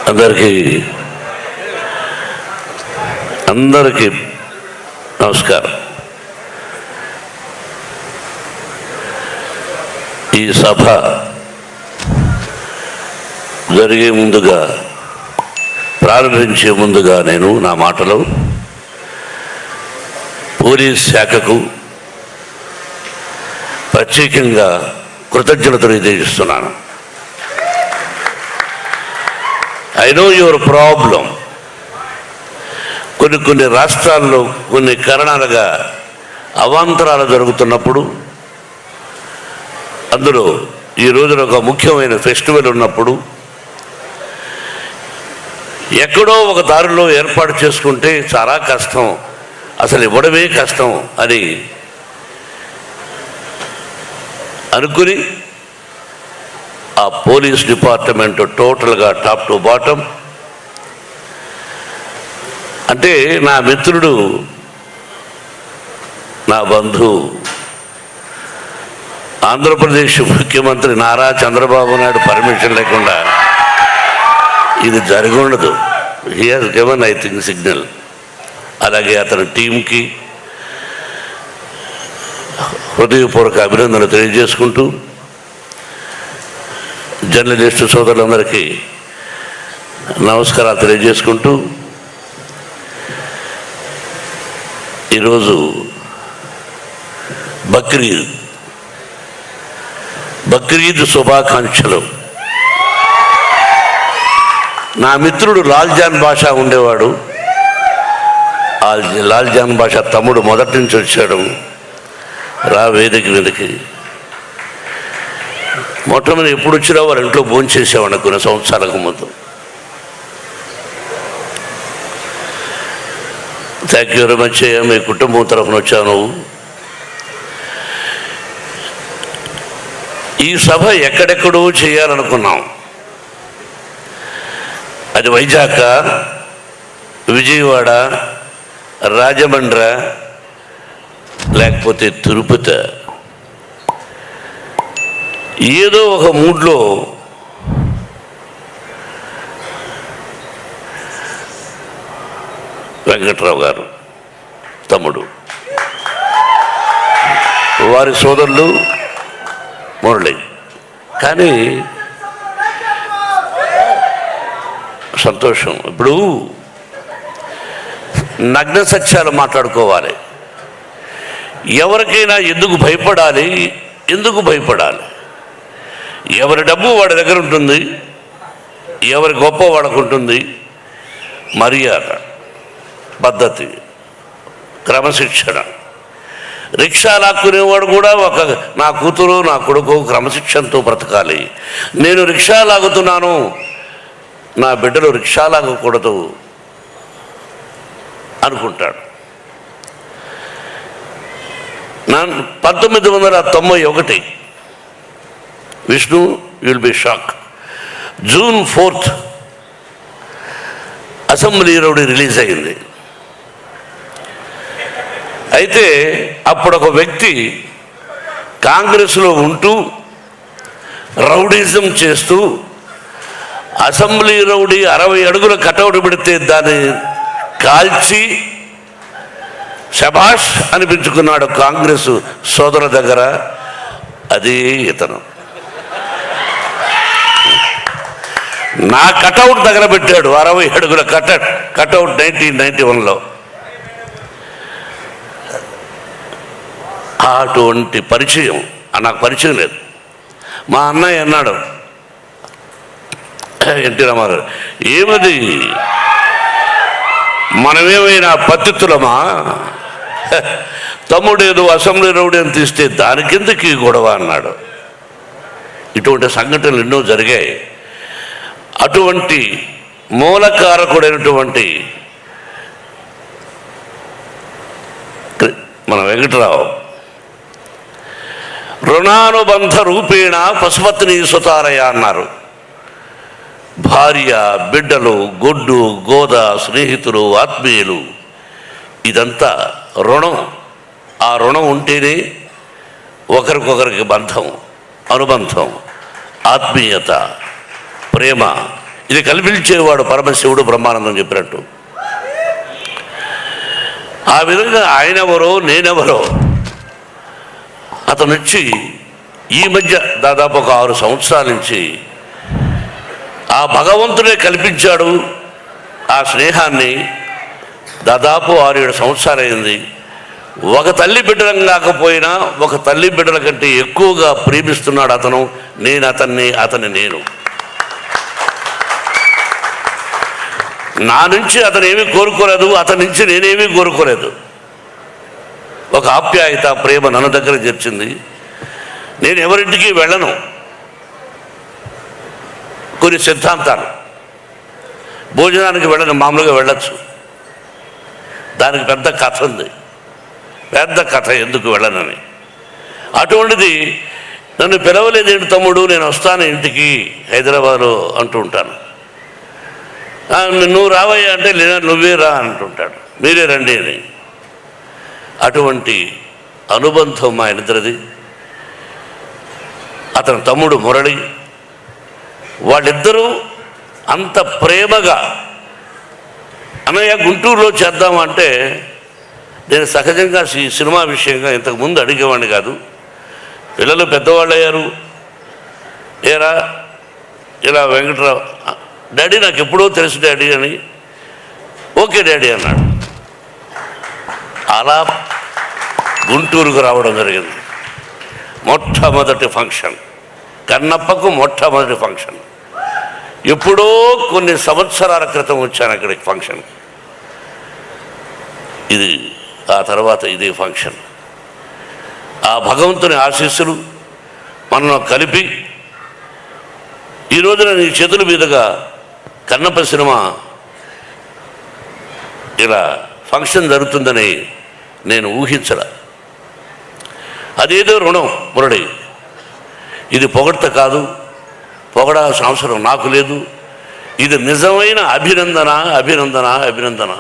అందరికీ నమస్కారం. ఈ సభ జరిగే ముందుగా, ప్రారంభించే ముందుగా నేను నా మాటలో పోలీస్ శాఖకు ప్రత్యేకంగా కృతజ్ఞతలు తెలియజేస్తున్నాను. I know your problem. కొన్ని రాష్ట్రాల్లో కొన్ని కారణాలుగా అవాంతరాలు జరుగుతున్నప్పుడు, అందులో ఈ రోజున ఒక ముఖ్యమైన ఫెస్టివల్ ఉన్నప్పుడు ఎక్కడో ఒక దారిలో ఏర్పాటు చేసుకుంటే చాలా కష్టం, అసలు ఇవ్వడమే కష్టం అని అనుకుని ఆ పోలీస్ డిపార్ట్మెంట్ టోటల్గా టాప్ టు బాటం, అంటే నా మిత్రుడు, నా బంధువు, ఆంధ్రప్రదేశ్ ముఖ్యమంత్రి నారా చంద్రబాబు నాయుడు పర్మిషన్ లేకుండా ఇది జరిగి ఉండదు. He has given I think signal. అలాగే అతని టీంకి హృదయపూర్వక అభినందనలు తెలియజేసుకుంటూ, జర్నలిస్టు సోదరులందరికీ నమస్కారాలు తెలియజేసుకుంటూ, ఈరోజు బక్రీద్ శుభాకాంక్షలు. నా మిత్రుడు లాల్జాన్ బాషా ఉండేవాడు. లాల్జాన్ బాషా తమ్ముడు మొదటి నుంచి వచ్చాడు. రా వేదిక మీదకి. మొట్టమొదటి ఎప్పుడు వచ్చినా వారి ఇంట్లో భోంచేసేవాడు కొన్ని సంవత్సరాలకు ముందు. Thank you very much. మీ కుటుంబం తరఫున వచ్చావు నువ్వు. ఈ సభ ఎక్కడెక్కడో చేయాలనుకున్నాం. అది వైజాగ్, విజయవాడ, రాజమండ్రి, లేకపోతే తిరుపతి. ఏదో ఒక మూడ్లో వెంకట్రావు గారు తమ్ముడు, వారి సోదరులు మురళి. కానీ సంతోషం. ఇప్పుడు నగ్న సత్యాలు మాట్లాడుకోవాలి. ఎవరికైనా ఎందుకు భయపడాలి? ఎవరి డబ్బు వాడి దగ్గర ఉంటుంది, ఎవరి గొప్ప వాడికి ఉంటుంది. మర్యాద, పద్ధతి, క్రమశిక్షణ. రిక్షా లాక్కునేవాడు కూడా నా కూతురు, నా కొడుకు క్రమశిక్షణతో బ్రతకాలి. నేను రిక్షా లాగుతున్నాను, నా బిడ్డలు రిక్షా లాగకూడదు అనుకుంటాడు. 1991 Vishnu, you'll be shock, June 4th assembly rowdy release అయింది. అయితే అప్పుడు ఒక వ్యక్తి కాంగ్రెస్లో ఉంటూ రౌడీజం చేస్తూ అసెంబ్లీ రౌడీ 60 అడుగుల కటౌట్ పెడితే దాన్ని కాల్చి శభాష్ అనిపించుకున్నాడు కాంగ్రెస్ సోదరుల దగ్గర. అది ఇతను. నా కటౌట్ దగ్గర పెట్టాడు 60 అడుగుల కటౌట్ 1991లో. అటువంటి పరిచయం నాకు పరిచయం లేదు. మా అన్నయ్య అన్నాడు, ఎన్టీ రామారావు, ఏమది మనమేమైనా పత్తితులమా? తమ్ముడు ఏదో అసెంబ్లీ రౌడీ అని తీస్తే దానికెందుకు ఈ గొడవ అన్నాడు. ఇటువంటి సంఘటనలు ఎన్నో జరిగాయి. అటువంటి మూలకారకుడైనటువంటి మన వెంకటరావు రుణానుబంధ రూపేణ పశుపత్ని సుతారయ అన్నారు. భార్య, బిడ్డలు, గొడ్డు, గోద, స్నేహితులు, ఆత్మీయులు, ఇదంతా రుణం. ఆ రుణం ఉంటేనే ఒకరికొకరికి బంధం, అనుబంధం, ఆత్మీయత, ప్రేమ ఇది కల్పించేవాడు పరమశివుడు బ్రహ్మానందం చెప్పినట్టు. ఆ విధంగా ఆయనెవరో నేనెవరో అతను వచ్చి ఈ మధ్య దాదాపు ఒక 6 సంవత్సరాల నుంచి ఆ భగవంతుడే కల్పించాడు ఆ స్నేహాన్ని. దాదాపు 6-7 సంవత్సరాలైంది. ఒక తల్లి బిడ్డలం కాకపోయినా ఒక తల్లి బిడ్డల కంటే ఎక్కువగా ప్రేమిస్తున్నాడు అతను. నేను అతన్ని, అతని నేను. నా నుంచి అతను ఏమీ కోరుకోలేదు, అతని నుంచి నేనేమీ కోరుకోలేదు. ఒక ఆప్యాయత, ప్రేమ నన్ను దగ్గర చేర్చింది. నేను ఎవరింటికి వెళ్ళను. కొన్ని సిద్ధాంతాలు, భోజనానికి వెళ్ళను, మామూలుగా వెళ్ళచ్చు. దానికి పెద్ద కథ ఉంది, పెద్ద కథ ఎందుకు వెళ్ళనని. అటువంటిది నన్ను పిలవలేదేంటి తమ్ముడు, నేను వస్తాను ఇంటికి హైదరాబాద్లో అంటూ ఉంటాను. నువ్వు రావయ్యా అంటే లేదా నువ్వే రా అంటుంటాడు, మీరే రండి అని. అటువంటి అనుబంధం మా ఇద్దరిది. అతని తమ్ముడు మురళి, వాళ్ళిద్దరూ అంత ప్రేమగా అన్నయ్య గుంటూరులో చేద్దామంటే నేను సహజంగా సినిమా విషయంగా ఇంతకుముందు అడిగేవాడిని కాదు. పిల్లలు పెద్దవాళ్ళు అయ్యారు. ఏరా ఇలా వెంకట్రావు డాడీ నాకు ఎప్పుడో తెలుసు డాడీ అని. ఓకే డాడీ అన్నాడు. అలా గుంటూరుకు రావడం జరిగింది. మొట్టమొదటి ఫంక్షన్, కన్నప్పకు మొట్టమొదటి ఫంక్షన్. ఎప్పుడో కొన్ని సంవత్సరాల క్రితం వచ్చాను అక్కడికి ఫంక్షన్. ఇది ఆ తర్వాత ఇదే ఫంక్షన్. ఆ భగవంతుని ఆశీస్సులు మనం కలిపి ఈ రోజున నీ చేతుల మీదుగా కన్నప్ప సినిమా ఇలా ఫంక్షన్ జరుగుతుందని నేను ఊహించలే. అదేదో రుణం మురళి. ఇది పొగడ్త కాదు, పొగడాల్సిన అవసరం నాకు లేదు. ఇది నిజమైన అభినందన, అభినందన, అభినందన.